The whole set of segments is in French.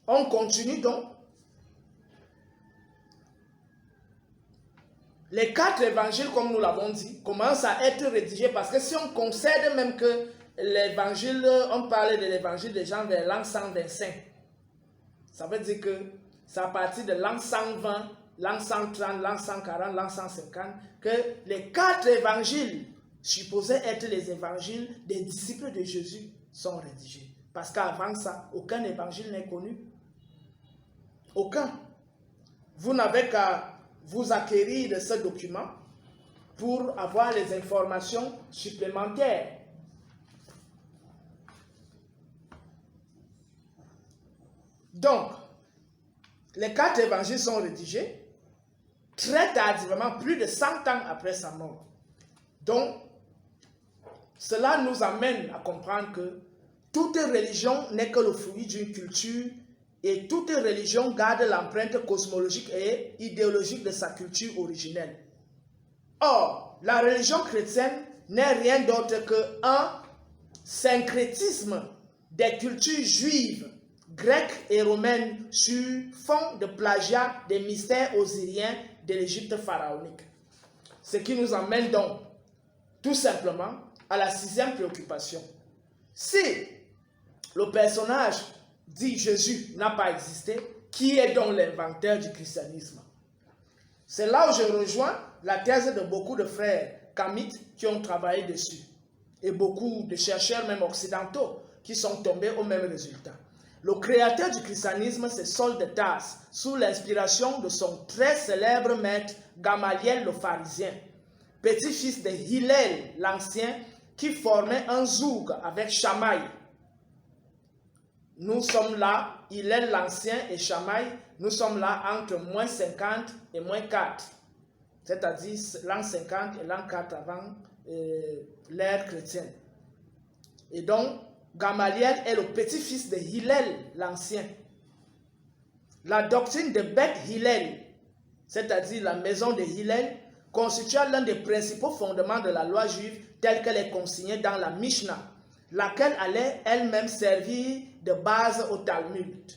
On continue donc. Les 4 évangiles, comme nous l'avons dit, commencent à être rédigés parce que si on concède même que l'évangile, on parle de l'évangile de Jean vers l'an 125, ça veut dire que c'est à partir de l'an 120, l'an 130, l'an 140, l'an 150 que les 4 évangiles supposés être les évangiles des disciples de Jésus sont rédigés. Parce qu'avant ça, aucun évangile n'est connu. Aucun. Vous n'avez qu'à vous acquérir de ce document pour avoir les informations supplémentaires. Donc, les 4 évangiles sont rédigés très tardivement, plus de 100 ans après sa mort. Donc, cela nous amène à comprendre que toute religion n'est que le fruit d'une culture et toute religion garde l'empreinte cosmologique et idéologique de sa culture originelle. Or, la religion chrétienne n'est rien d'autre qu'un syncrétisme des cultures juives, grecques et romaines sur fond de plagiat des mystères osiriens de l'Égypte pharaonique. Ce qui nous amène donc tout simplement à la 6e préoccupation. Si le personnage dit Jésus n'a pas existé, qui est donc l'inventeur du christianisme? C'est là où je rejoins la thèse de beaucoup de frères kamites qui ont travaillé dessus et beaucoup de chercheurs même occidentaux qui sont tombés au même résultat. Le créateur du christianisme, c'est Saul de Tarse, sous l'inspiration de son très célèbre maître Gamaliel le pharisien, petit-fils de Hillel l'Ancien, qui formait un zoug avec Shammai. Nous sommes là, Hillel l'Ancien et Shammai, nous sommes là entre moins 50 et moins 4, c'est-à-dire l'an 50 et l'an 4 avant l'ère chrétienne. Et donc, Gamaliel est le petit-fils de Hillel l'Ancien. La doctrine de Beth Hillel, c'est-à-dire la maison de Hillel, constitua l'un des principaux fondements de la loi juive telle qu'elle est consignée dans la Mishnah, laquelle allait elle-même servir de base au Talmud.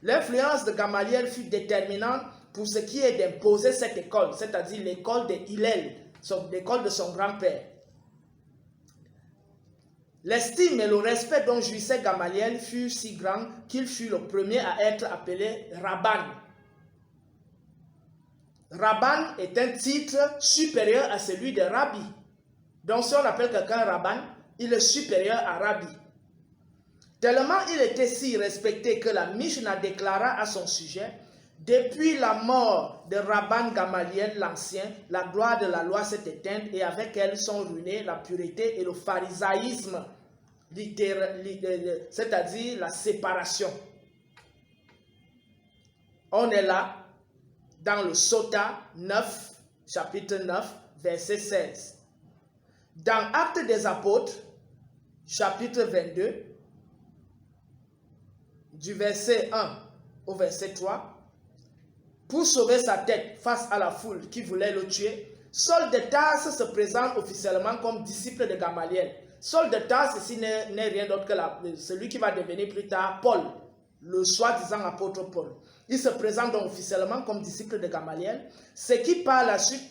L'influence de Gamaliel fut déterminante pour ce qui est d'imposer cette école, c'est-à-dire l'école de Hillel, l'école de son grand-père. L'estime et le respect dont jouissait Gamaliel furent si grands qu'il fut le premier à être appelé Rabban. Rabban est un titre supérieur à celui de Rabbi. Donc si on appelle quelqu'un Rabban, il est supérieur à Rabbi. Tellement il était si respecté que la Mishnah déclara à son sujet: depuis la mort de Rabban Gamaliel l'Ancien, la gloire de la loi s'est éteinte et avec elle sont ruinés la pureté et le pharisaïsme, c'est-à-dire la séparation. On est là dans le Sota 9, chapitre 9, verset 16. Dans Actes des Apôtres, chapitre 22, du verset 1 au verset 3, pour sauver sa tête face à la foule qui voulait le tuer, Saul de Tarse se présente officiellement comme disciple de Gamaliel. Saul de Tarse ici n'est rien d'autre que celui qui va devenir plus tard Paul, le soi-disant apôtre Paul. Il se présente donc officiellement comme disciple de Gamaliel, ce qui par la suite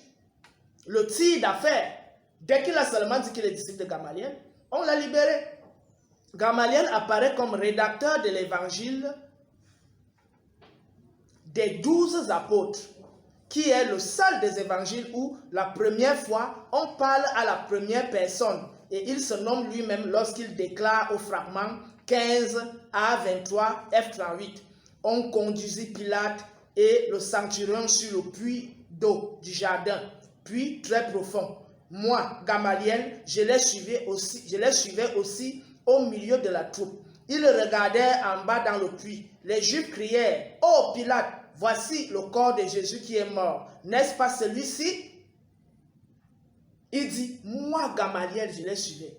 le tire d'affaire. Dès qu'il a seulement dit qu'il est disciple de Gamaliel, on l'a libéré. Gamaliel apparaît comme rédacteur de l'évangile des 12 apôtres, qui est le seul des évangiles où la première fois on parle à la première personne et il se nomme lui-même lorsqu'il déclare au fragment 15 à 23 F38: on conduisit Pilate et le centurion sur le puits d'eau du jardin, puits très profond. Moi, Gamaliel, je les suivais aussi au milieu de la troupe. Ils regardaient en bas dans le puits. Les Juifs crièrent: ô Pilate, voici le corps de Jésus qui est mort. N'est-ce pas celui-ci? Il dit: moi, Gamaliel, je les suivais.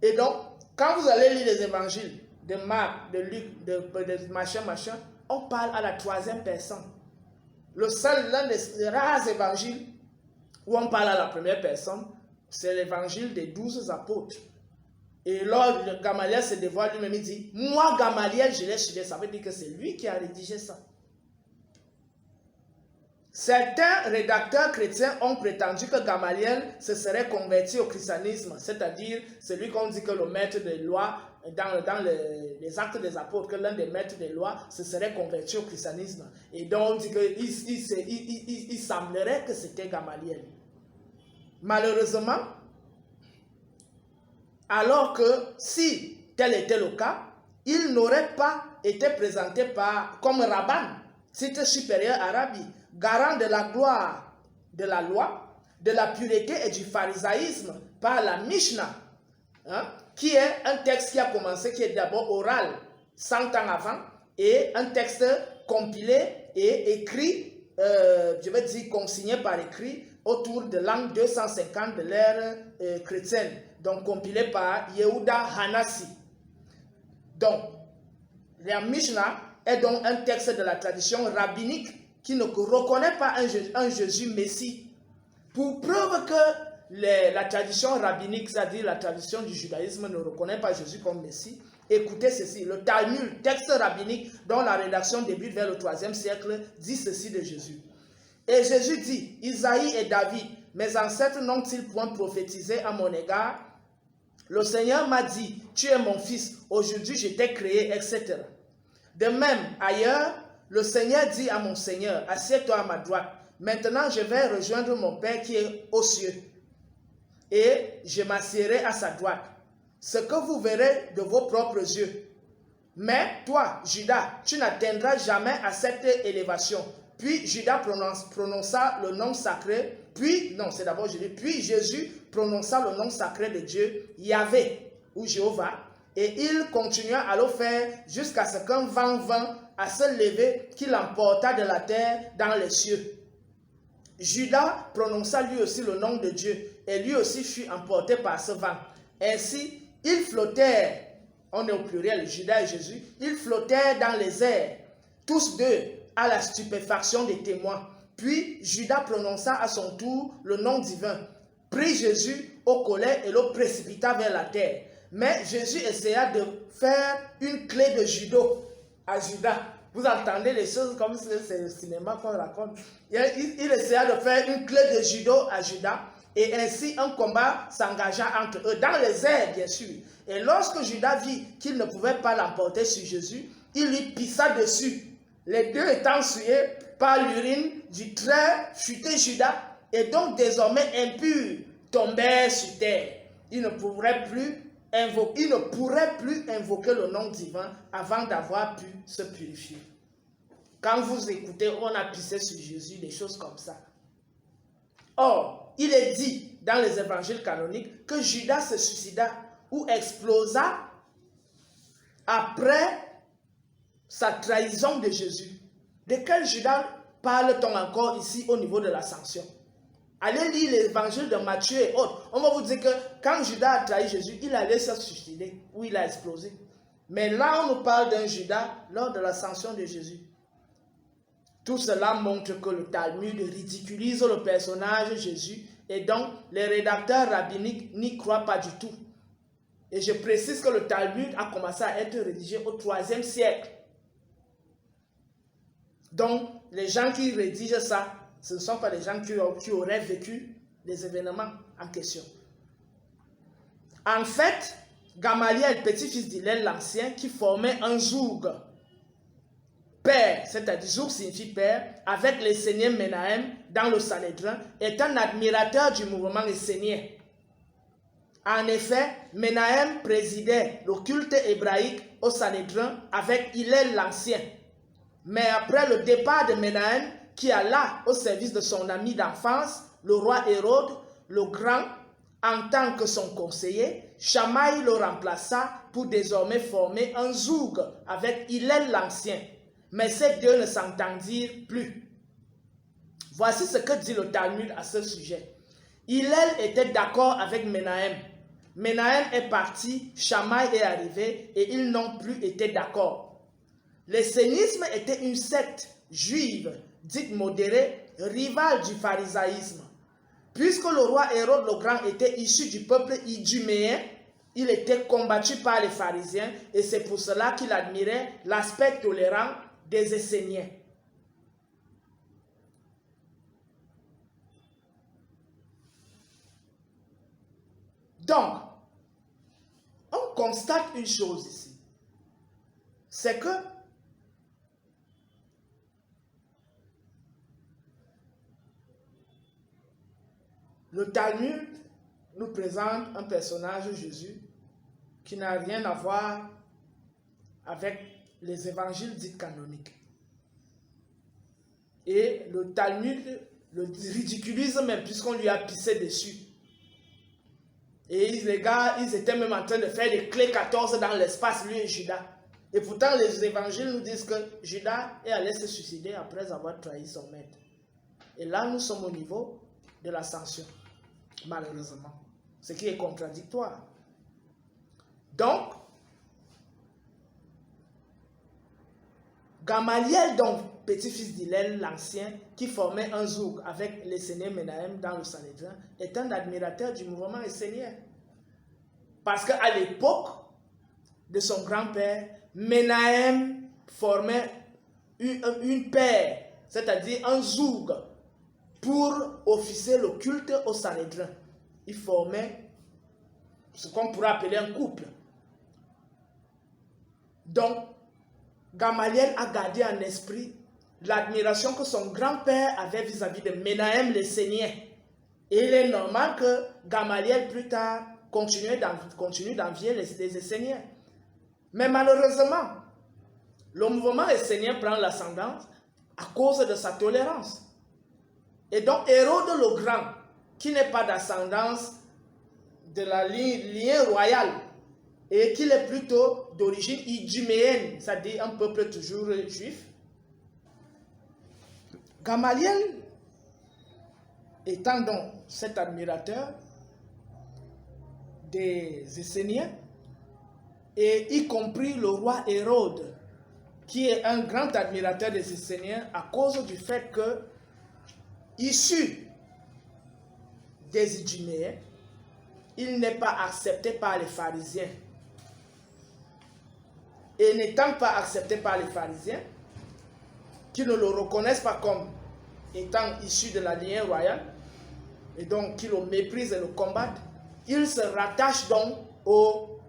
Et donc, quand vous allez lire les évangiles de Marc, de Luc, de machin, on parle à la 3e personne. L'un des rares évangiles où on parle à la première personne, c'est l'évangile des 12 apôtres. Et lors de Gamaliel se dévoile lui-même, il dit, moi Gamaliel, je l'ai suivi. Ça veut dire que c'est lui qui a rédigé ça. Certains rédacteurs chrétiens ont prétendu que Gamaliel se serait converti au christianisme, c'est-à-dire celui qu'on dit que le maître des lois, dans les actes des apôtres, que l'un des maîtres des lois se serait converti au christianisme. Et donc on dit qu'il semblerait que c'était Gamaliel. Malheureusement, alors que si tel était le cas, il n'aurait pas été présenté comme Rabban, titre supérieur à Rabbi, garant de la gloire de la loi, de la pureté et du pharisaïsme par la Mishnah, qui est un texte qui a commencé, qui est d'abord oral 100 ans avant, et un texte compilé et écrit, je vais dire consigné par écrit, autour de l'an 250 de l'ère chrétienne, donc compilé par Yehuda Hanassi. Donc, la Mishnah est donc un texte de la tradition rabbinique qui ne reconnaît pas un Jésus Messie. Pour preuve que la tradition rabbinique, c'est-à-dire la tradition du judaïsme, ne reconnaît pas Jésus comme Messie, écoutez ceci, le Talmud, texte rabbinique dont la rédaction débute vers le 3e siècle, dit ceci de Jésus. Et Jésus dit, Isaïe et David, mes ancêtres n'ont-ils point prophétisé à mon égard? Le Seigneur m'a dit, tu es mon fils, aujourd'hui je t'ai créé, etc. De même, ailleurs, le Seigneur dit à mon Seigneur, assieds-toi à ma droite. Maintenant, je vais rejoindre mon Père qui est aux cieux. Et je m'assiérai à sa droite. Ce que vous verrez de vos propres yeux. Mais toi, Judas, tu n'atteindras jamais à cette élévation. Puis Judas prononça le nom sacré. Puis Jésus prononça le nom sacré de Dieu, Yahvé ou Jéhovah. Et il continua à le faire jusqu'à ce qu'un vent vint à se lever qui l'emporta de la terre dans les cieux. Judas prononça lui aussi le nom de Dieu et lui aussi fut emporté par ce vent. Ainsi, ils flottèrent, on est au pluriel, Judas et Jésus, ils flottèrent dans les airs, tous deux à la stupéfaction des témoins. Puis Judas prononça à son tour le nom divin, prit Jésus au collet et le précipita vers la terre. Mais Jésus essaya de faire une clé de judo à Judas. Vous entendez les choses comme si c'est le cinéma qu'on raconte. Il essaya de faire une clé de judo à Judas. Et ainsi un combat s'engagea entre eux, dans les airs bien sûr. Et lorsque Judas vit qu'il ne pouvait pas l'emporter sur Jésus, il lui pissa dessus. Les deux étant souillés par l'urine du très futé Judas, et donc désormais impurs, tombèrent sur terre. Il ne pourrait plus invoquer le nom divin avant d'avoir pu se purifier. Quand vous écoutez, on a pissé sur Jésus, des choses comme ça. Or, il est dit dans les évangiles canoniques que Judas se suicida ou explosa après sa trahison de Jésus. De quel Judas parle-t-on encore ici au niveau de l'ascension? Allez lire l'évangile de Matthieu et autres. On va vous dire que quand Judas a trahi Jésus, il allait se suicider ou il a explosé. Mais là, on nous parle d'un Judas lors de l'ascension de Jésus. Tout cela montre que le Talmud ridiculise le personnage Jésus et donc les rédacteurs rabbiniques n'y croient pas du tout. Et je précise que le Talmud a commencé à être rédigé au 3e siècle. Donc, les gens qui rédigent ça, ce ne sont pas des gens qui auraient vécu les événements en question. En fait, Gamaliel, petit-fils d'Hillel l'Ancien, qui formait un zoug, père, c'est-à-dire zoug signifie père, avec l'essénien Menahem dans le Sanhédrin, est un admirateur du mouvement essénien. En effet, Menahem présidait le culte hébraïque au Sanhédrin avec Hillel l'Ancien. Mais après le départ de Menahem, qui alla au service de son ami d'enfance, le roi Hérode, le Grand, en tant que son conseiller, Shamaï le remplaça pour désormais former un zoug avec Hillel l'Ancien. Mais ces deux ne s'entendirent plus. Voici ce que dit le Talmud à ce sujet. Hillel était d'accord avec Menahem. Menahem est parti, Shamaï est arrivé et ils n'ont plus été d'accord. L'essénisme était une secte juive, dite modérée, rivale du pharisaïsme. Puisque le roi Hérode le Grand était issu du peuple iduméen, il était combattu par les pharisiens et c'est pour cela qu'il admirait l'aspect tolérant des Esséniens. Donc, on constate une chose ici, c'est que le Talmud nous présente un personnage, Jésus, qui n'a rien à voir avec les évangiles dits canoniques. Et le Talmud le ridiculise même puisqu'on lui a pissé dessus. Et les gars, ils étaient même en train de faire des clés 14 dans l'espace, lui et Judas. Et pourtant, les évangiles nous disent que Judas est allé se suicider après avoir trahi son maître. Et là, nous sommes au niveau de l'ascension, malheureusement. Ce qui est contradictoire. Donc, Gamaliel, donc petit-fils d'Hillel l'Ancien, qui formait un zouk avec l'Essénien Menahem dans le Sanhédrin, est un admirateur du mouvement essénien. Parce qu'à l'époque de son grand-père, Menahem formait une paire, c'est-à-dire un zouk, pour officier le culte au Sanhédrin. Il formait ce qu'on pourrait appeler un couple. Donc, Gamaliel a gardé en esprit l'admiration que son grand-père avait vis-à-vis de Menahem l'Essénien. Et il est normal que Gamaliel plus tard continue d'envier les Esséniens. Mais malheureusement, le mouvement essénien prend l'ascendance à cause de sa tolérance. Et donc Hérode le Grand, qui n'est pas d'ascendance de la lignée royale, et qu'il est plutôt d'origine iduméenne, c'est-à-dire un peuple toujours juif. Gamaliel, étant donc cet admirateur des Esséniens, et y compris le roi Hérode, qui est un grand admirateur des Esséniens à cause du fait que, issu des Iduméens, il n'est pas accepté par les pharisiens. Et n'étant pas accepté par les pharisiens, qui ne le reconnaissent pas comme étant issu de la lignée royale, et donc qui le méprisent et le combattent, il se rattache donc aux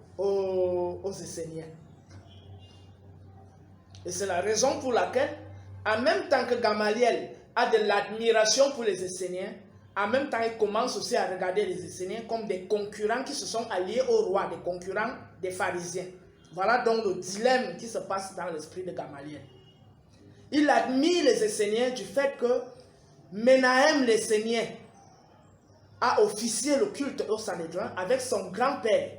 Esséniens. Et c'est la raison pour laquelle, en même temps que Gamaliel a de l'admiration pour les Esséniens, en même temps il commence aussi à regarder les Esséniens comme des concurrents qui se sont alliés au roi, des concurrents des pharisiens. Voilà donc le dilemme qui se passe dans l'esprit de Gamaliel. Il admire les Esséniens du fait que Menahem l'Essénien a officié le culte au Sanhédrin avec son grand-père.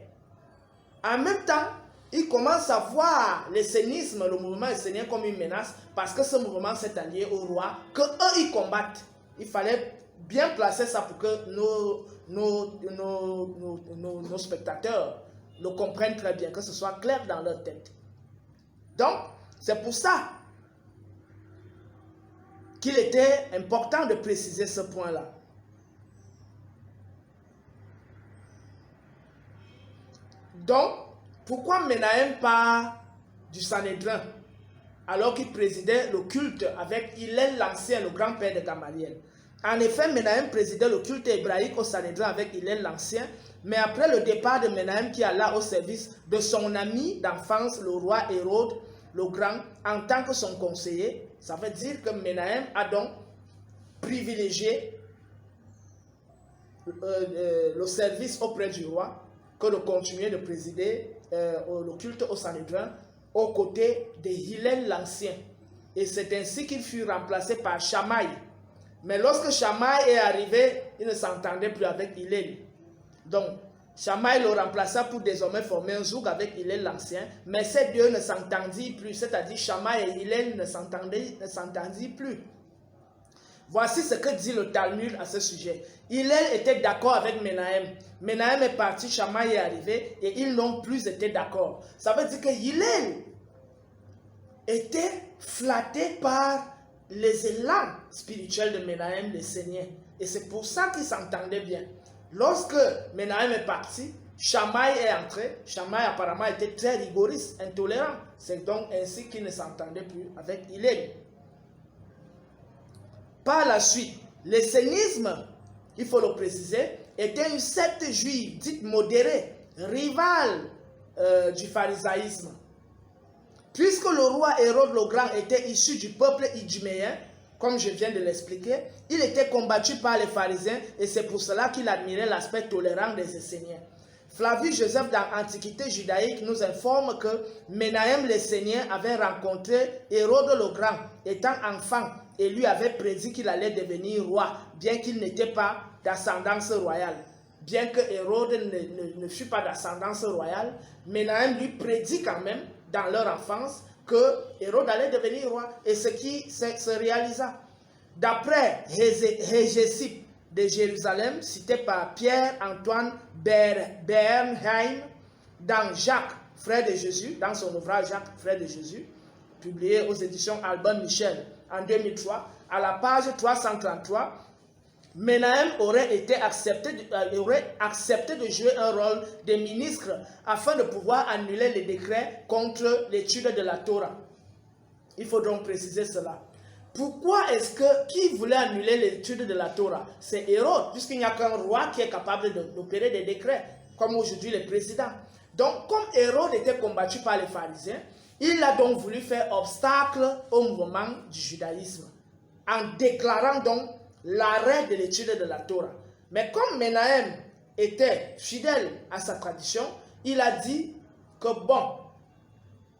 En même temps, il commence à voir l'essénisme, le mouvement essénien comme une menace parce que ce mouvement s'est allié au roi, que eux ils combattent. Il fallait bien placer ça pour que nos spectateurs le comprennent très bien, que ce soit clair dans leur tête. Donc, c'est pour ça qu'il était important de préciser ce point-là. Donc, pourquoi Menahem part du Sanhédrin alors qu'il présidait le culte avec Hillel l'Ancien, le grand-père de Gamaliel? En effet, Menahem présidait le culte hébraïque au Sanhédrin avec Hillel l'Ancien, mais après le départ de Menahem qui alla au service de son ami d'enfance, le roi Hérode le Grand, en tant que son conseiller, ça veut dire que Menahem a donc privilégié le service auprès du roi que de continuer de présider le culte au Sanhédrin aux côtés de Hillel l'Ancien. Et c'est ainsi qu'il fut remplacé par Shammai. Mais lorsque Shammai est arrivé, il ne s'entendait plus avec Hillel. Donc, Shammai le remplaça pour désormais former un zouk avec Hillel l'Ancien, mais ces deux ne s'entendirent plus, c'est-à-dire Shammai et Hillel ne s'entendirent plus. Voici ce que dit le Talmud à ce sujet. Hillel était d'accord avec Menahem. Menahem est parti, Shammai est arrivé et ils n'ont plus été d'accord. Ça veut dire que Hillel était flatté par les élans spirituels de Menahem l'Essénien. Et c'est pour ça qu'ils s'entendaient bien. Lorsque Menahem est parti, Shammai est entré. Shammai apparemment était très rigoriste, intolérant. C'est donc ainsi qu'il ne s'entendait plus avec Hillel. Par la suite, l'essénisme, il faut le préciser, était une secte juive dite modérée, rivale du pharisaïsme. Puisque le roi Hérode le Grand était issu du peuple idjuméen, comme je viens de l'expliquer, il était combattu par les pharisiens et c'est pour cela qu'il admirait l'aspect tolérant des Esséniens. Flavius Joseph dans Antiquité judaïque nous informe que Menahem l'Essénien avait rencontré Hérode le Grand étant enfant et lui avait prédit qu'il allait devenir roi, bien qu'il n'était pas d'ascendance royale. Bien que Hérode ne fût pas d'ascendance royale, Menahem lui prédit quand même dans leur enfance que Hérode allait devenir roi et ce qui se réalisa. D'après Hégésippe de Jérusalem, cité par Pierre-Antoine Bernheim dans Jacques, frère de Jésus, dans son ouvrage Jacques, frère de Jésus, publié aux éditions Albin Michel en 2003, à la page 333, Menahem aurait accepté de jouer un rôle de ministre afin de pouvoir annuler les décrets contre l'étude de la Torah. Il faut donc préciser cela. Pourquoi est-ce que qui voulait annuler l'étude de la Torah? C'est Hérode, puisqu'il n'y a qu'un roi qui est capable d'opérer des décrets, comme aujourd'hui les présidents. Donc, comme Hérode était combattu par les pharisiens, il a donc voulu faire obstacle au mouvement du judaïsme, en déclarant donc l'arrêt de l'étude de la Torah. Mais comme Menahem était fidèle à sa tradition, il a dit que bon,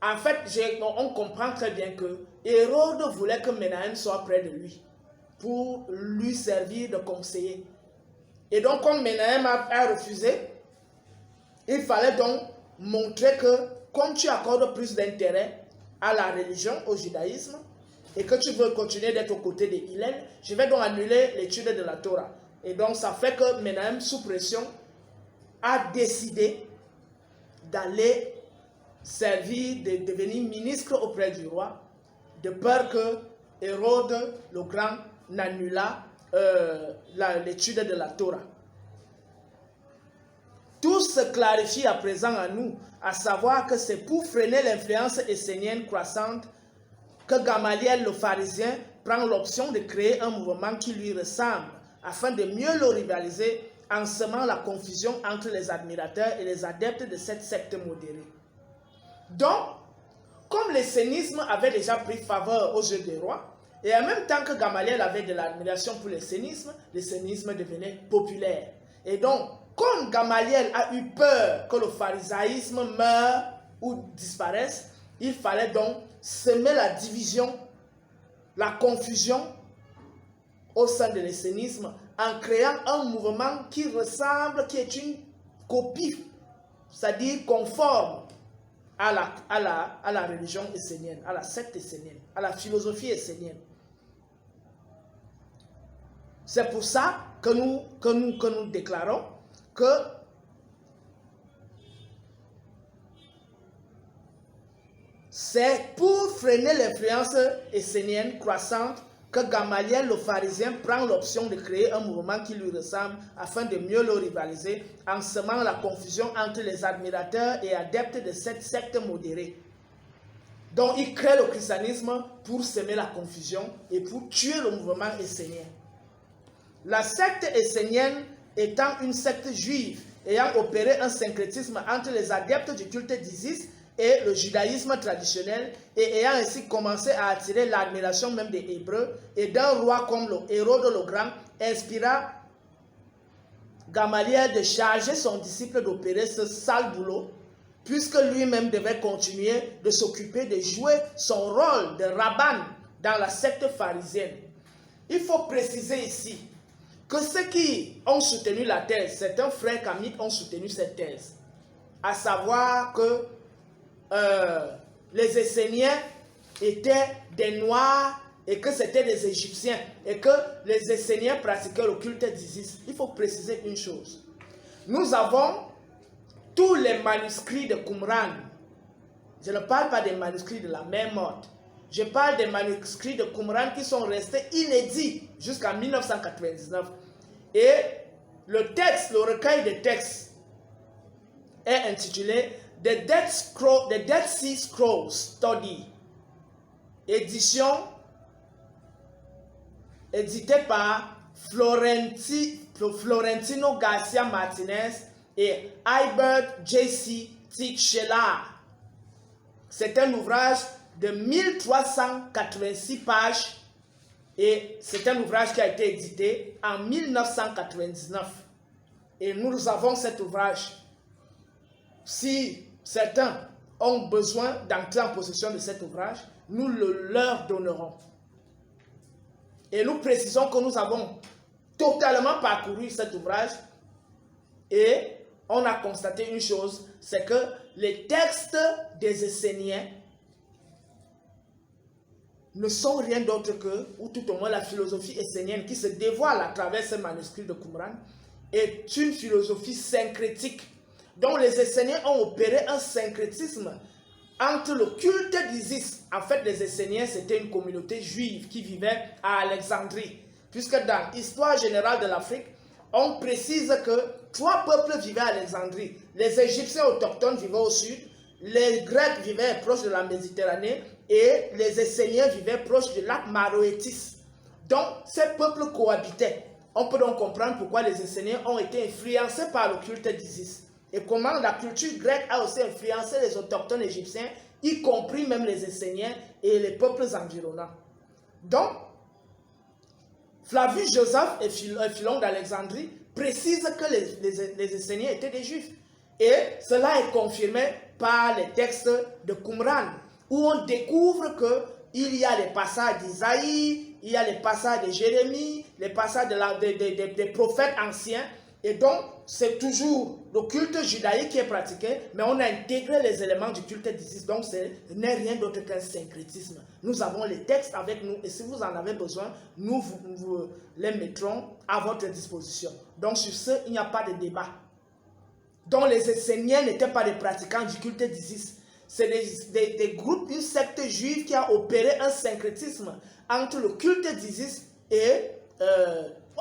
en fait, on comprend très bien que Hérode voulait que Menahem soit près de lui pour lui servir de conseiller. Et donc, comme Menahem a refusé, il fallait donc montrer que comme tu accordes plus d'intérêt à la religion, au judaïsme, et que tu veux continuer d'être aux côtés de Hillel, je vais donc annuler l'étude de la Torah. Et donc, ça fait que Menahem, sous pression, a décidé d'aller servir, de devenir ministre auprès du roi, de peur que Hérode le Grand n'annula l'étude de la Torah. Tout se clarifie à présent à nous, à savoir que c'est pour freiner l'influence essénienne croissante que Gamaliel le pharisien prend l'option de créer un mouvement qui lui ressemble, afin de mieux le rivaliser en semant la confusion entre les admirateurs et les adeptes de cette secte modérée. Donc, comme l'essénisme avait déjà pris faveur aux yeux des rois, et en même temps que Gamaliel avait de l'admiration pour l'essénisme devenait populaire. Et donc, comme Gamaliel a eu peur que le pharisaïsme meure ou disparaisse, il fallait donc semer la division, la confusion au sein de l'essénisme en créant un mouvement qui ressemble, qui est une copie, c'est-à-dire conforme à la religion essénienne, à la secte essénienne, à la philosophie essénienne. C'est pour ça que nous déclarons que c'est pour freiner l'influence essénienne croissante que Gamaliel le pharisien prend l'option de créer un mouvement qui lui ressemble afin de mieux le rivaliser en semant la confusion entre les admirateurs et adeptes de cette secte modérée. Donc il crée le christianisme pour semer la confusion et pour tuer le mouvement essénien. La secte essénienne étant une secte juive ayant opéré un syncrétisme entre les adeptes du culte d'Isis et le judaïsme traditionnel et ayant ainsi commencé à attirer l'admiration même des Hébreux et d'un roi comme Hérode le Grand, inspira Gamaliel de charger son disciple d'opérer ce sale boulot, puisque lui-même devait continuer de s'occuper de jouer son rôle de rabbin dans la secte pharisienne. Il faut préciser ici que ceux qui ont soutenu la thèse, certains frères kamites ont soutenu cette thèse, à savoir que les Esséniens étaient des Noirs et que c'était des Égyptiens et que les Esséniens pratiquaient le culte d'Isis. Il faut préciser une chose. Nous avons tous les manuscrits de Qumran. Je ne parle pas des manuscrits de la mer morte. Je parle des manuscrits de Qumran qui sont restés inédits jusqu'en 1999. Et le texte, le recueil de textes est intitulé The Dead Sea Scrolls Study, édité par Florentino Garcia Martinez et Albert J.C. Teixeira. C'est un ouvrage de 1386 pages et c'est un ouvrage qui a été édité en 1999. Et nous avons cet ouvrage. Si certains ont besoin d'entrer en possession de cet ouvrage, nous le leur donnerons. Et nous précisons que nous avons totalement parcouru cet ouvrage et on a constaté une chose, c'est que les textes des Esséniens ne sont rien d'autre que, ou tout au moins la philosophie essénienne qui se dévoile à travers ces manuscrits de Qumran, est une philosophie syncrétique, dont les Esséniens ont opéré un syncrétisme entre le culte d'Isis. En fait, les Esséniens, c'était une communauté juive qui vivait à Alexandrie, puisque dans l'histoire générale de l'Afrique, on précise que 3 peuples vivaient à Alexandrie. Les Égyptiens autochtones vivaient au sud, les Grecs vivaient proche de la Méditerranée et les Esséniens vivaient proche du lac Maroétis. Donc, ces peuples cohabitaient. On peut donc comprendre pourquoi les Esséniens ont été influencés par le culte d'Isis et comment la culture grecque a aussi influencé les autochtones égyptiens, y compris même les Esséniens et les peuples environnants. Donc, Flavius Joseph et Philon d'Alexandrie précisent que les Esséniens étaient des Juifs. Et cela est confirmé par les textes de Qumran, où on découvre qu'il y a les passages d'Isaïe, il y a les passages de Jérémie, les passages des prophètes anciens. Et donc, c'est toujours le culte judaïque qui est pratiqué, mais on a intégré les éléments du culte d'Isis. Donc, ce n'est rien d'autre qu'un syncrétisme. Nous avons les textes avec nous, et si vous en avez besoin, nous vous les mettrons à votre disposition. Donc, sur ce, il n'y a pas de débat. Donc, les Esséniens n'étaient pas des pratiquants du culte d'Isis. C'est des groupes, une secte juive qui a opéré un syncrétisme entre le culte d'Isis et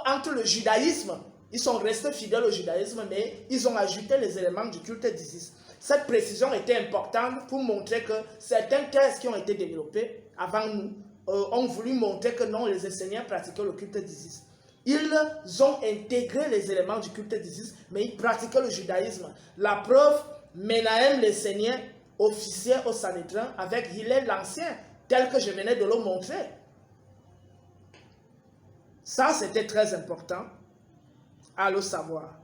entre le judaïsme. Ils sont restés fidèles au judaïsme, mais ils ont ajouté les éléments du culte d'Isis. Cette précision était importante pour montrer que certaines thèses qui ont été développées avant nous ont voulu montrer que non, les Esséniens pratiquaient le culte d'Isis. Ils ont intégré les éléments du culte d'Isis, mais ils pratiquaient le judaïsme. La preuve, Menahem l'Essénien officiait au Sanhédrin avec Hillel l'Ancien, tel que je venais de le montrer. Ça, c'était très important à le savoir.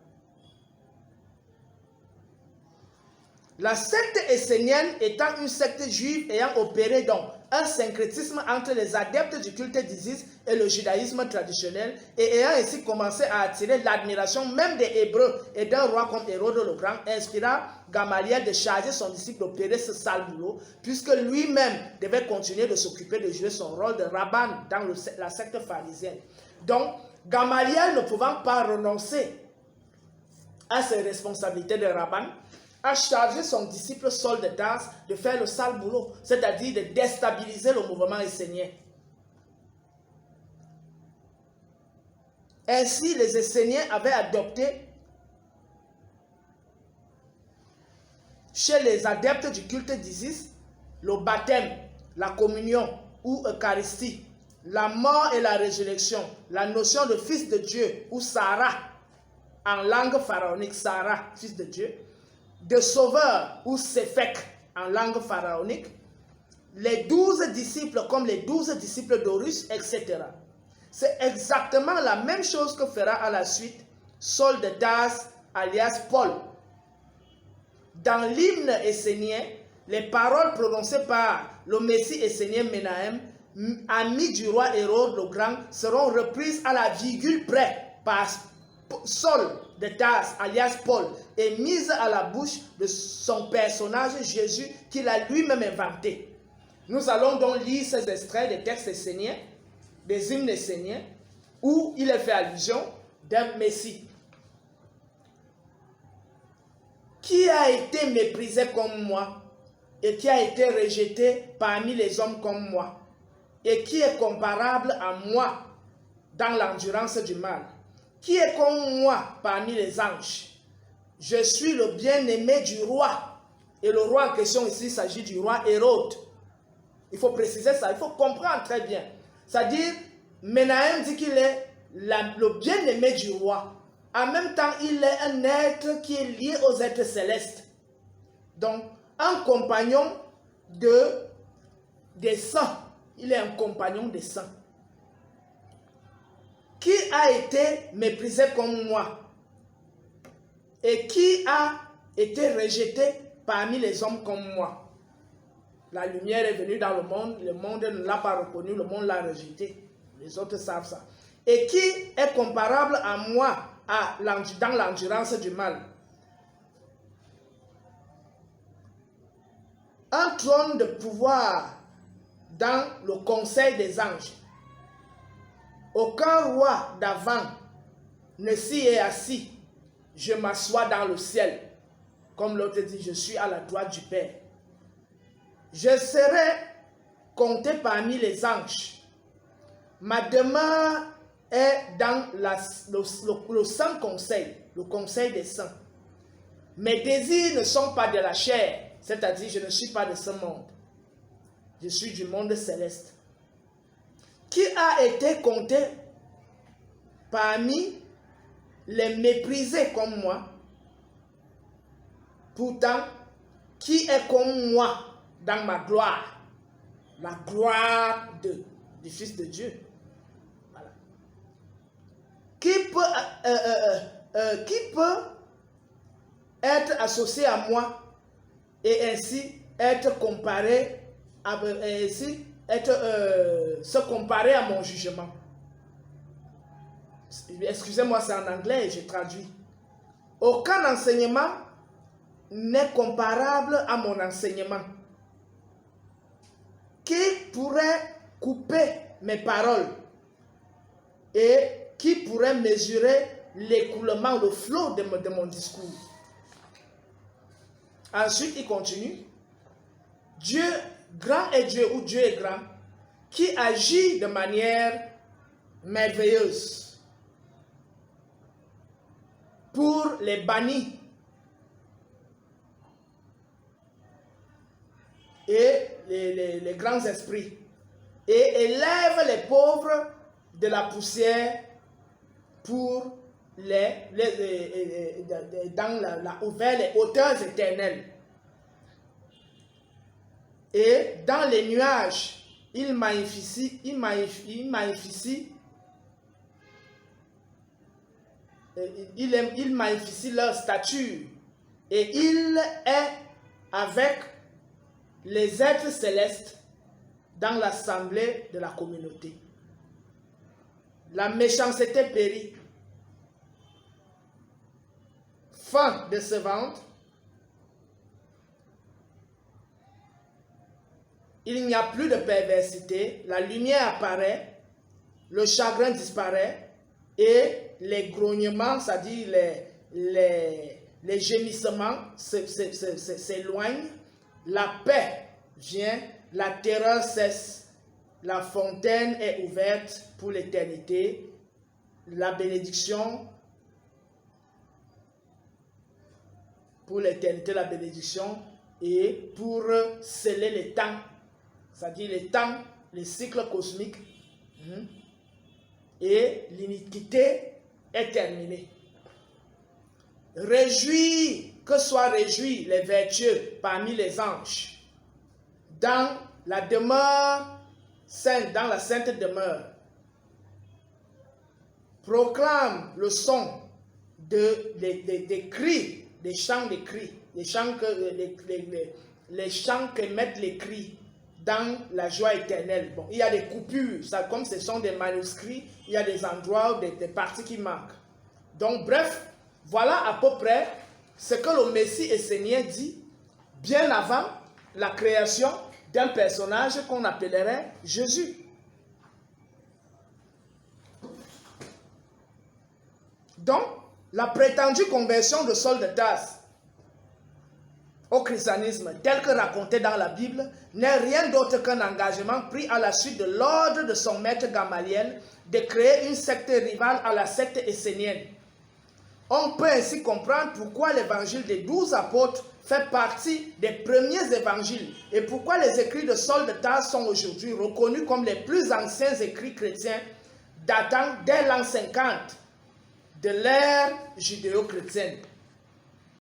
La secte essénienne étant une secte juive ayant opéré donc un syncrétisme entre les adeptes du culte d'Isis et le judaïsme traditionnel et ayant ainsi commencé à attirer l'admiration même des Hébreux et d'un roi comme Hérode le Grand, inspira Gamaliel de charger son disciple d'opérer ce sale boulot, puisque lui-même devait continuer de s'occuper de jouer son rôle de rabbin dans la secte pharisienne. Donc, Gamaliel, ne pouvant pas renoncer à ses responsabilités de rabbin, a chargé son disciple Saul de Tarse de faire le sale boulot, c'est-à-dire de déstabiliser le mouvement essénien. Ainsi, les Esséniens avaient adopté chez les adeptes du culte d'Isis le baptême, la communion ou Eucharistie, la mort et la résurrection, la notion de fils de Dieu ou Sarah, en langue pharaonique, Sarah, fils de Dieu, de sauveur ou Séphek en langue pharaonique, les 12 disciples comme les 12 disciples d'Horus, etc. C'est exactement la même chose que fera à la suite Saul de Tarse alias Paul. Dans l'hymne essénien, les paroles prononcées par le Messie essénien Menahem, ami du roi Hérode le Grand, seront reprises à la virgule près par Saul de Tarse, alias Paul, est mise à la bouche de son personnage Jésus qu'il a lui-même inventé. Nous allons donc lire ces extraits des textes esséniens, des hymnes esséniens, où il est fait allusion d'un Messie qui a été méprisé comme moi et qui a été rejeté parmi les hommes comme moi et qui est comparable à moi dans l'endurance du mal, qui est comme moi parmi les anges, je suis le bien-aimé du roi. Et le roi en question ici, il s'agit du roi Hérode. Il faut préciser ça, il faut comprendre très bien. C'est-à-dire, Menahem dit qu'il est le bien-aimé du roi. En même temps, il est un être qui est lié aux êtres célestes. Donc, un compagnon des saints. Il est un compagnon des saints. Qui a été méprisé comme moi? Et qui a été rejeté parmi les hommes comme moi? La lumière est venue dans le monde ne l'a pas reconnu, le monde l'a rejeté. Les autres savent ça. Et qui est comparable à moi dans l'endurance du mal? Un trône de pouvoir dans le conseil des anges. Aucun roi d'avant ne s'y est assis. Je m'assois dans le ciel. Comme l'autre dit, je suis à la droite du Père. Je serai compté parmi les anges. Ma demeure est dans le saint conseil, le conseil des saints. Mes désirs ne sont pas de la chair, c'est-à-dire je ne suis pas de ce monde. Je suis du monde céleste. Qui a été compté parmi les méprisés comme moi? Pourtant, qui est comme moi dans ma gloire? La gloire du Fils de Dieu. Voilà. Qui peut être associé à moi et ainsi être comparé se comparer à mon jugement? Excusez-moi, c'est en anglais et je traduis. Aucun enseignement n'est comparable à mon enseignement. Qui pourrait couper mes paroles et qui pourrait mesurer l'écoulement, le flot de mon discours? Ensuite, il continue. Dieu, grand est Dieu, ou Dieu est grand, qui agit de manière merveilleuse pour les bannis et les grands esprits, et élève les pauvres de la poussière pour vers les hauteurs éternelles. Et dans les nuages, il magnifie leur stature, et il est avec les êtres célestes dans l'assemblée de la communauté. La méchanceté périt. Fin décevante. Il n'y a plus de perversité. La lumière apparaît. Le chagrin disparaît. Et les grognements, c'est-à-dire les gémissements s'éloignent. La paix vient, la terreur cesse, la fontaine est ouverte pour l'éternité, la bénédiction, pour l'éternité, la bénédiction, et pour sceller les temps, c'est-à-dire les temps, les cycles cosmiques, et l'iniquité est terminée. Réjouis, que soient réjouis les vertueux parmi les anges, dans la demeure sainte, dans la sainte demeure. Proclame le son des cris, des chants de cris, les chants qu'émettent les cris dans la joie éternelle. Bon, il y a des coupures, ça, comme ce sont des manuscrits, il y a des endroits, des parties qui manquent. Donc, bref, voilà à peu près ce que le Messie et Seigneur dit bien avant la création d'un personnage qu'on appellerait Jésus. Donc, la prétendue conversion de Saul de Tarse au christianisme, tel que raconté dans la Bible, n'est rien d'autre qu'un engagement pris à la suite de l'ordre de son maître Gamaliel de créer une secte rivale à la secte essénienne. On peut ainsi comprendre pourquoi l'évangile des 12 apôtres fait partie des premiers évangiles et pourquoi les écrits de Saul de Tarse sont aujourd'hui reconnus comme les plus anciens écrits chrétiens datant dès l'an 50 de l'ère judéo-chrétienne.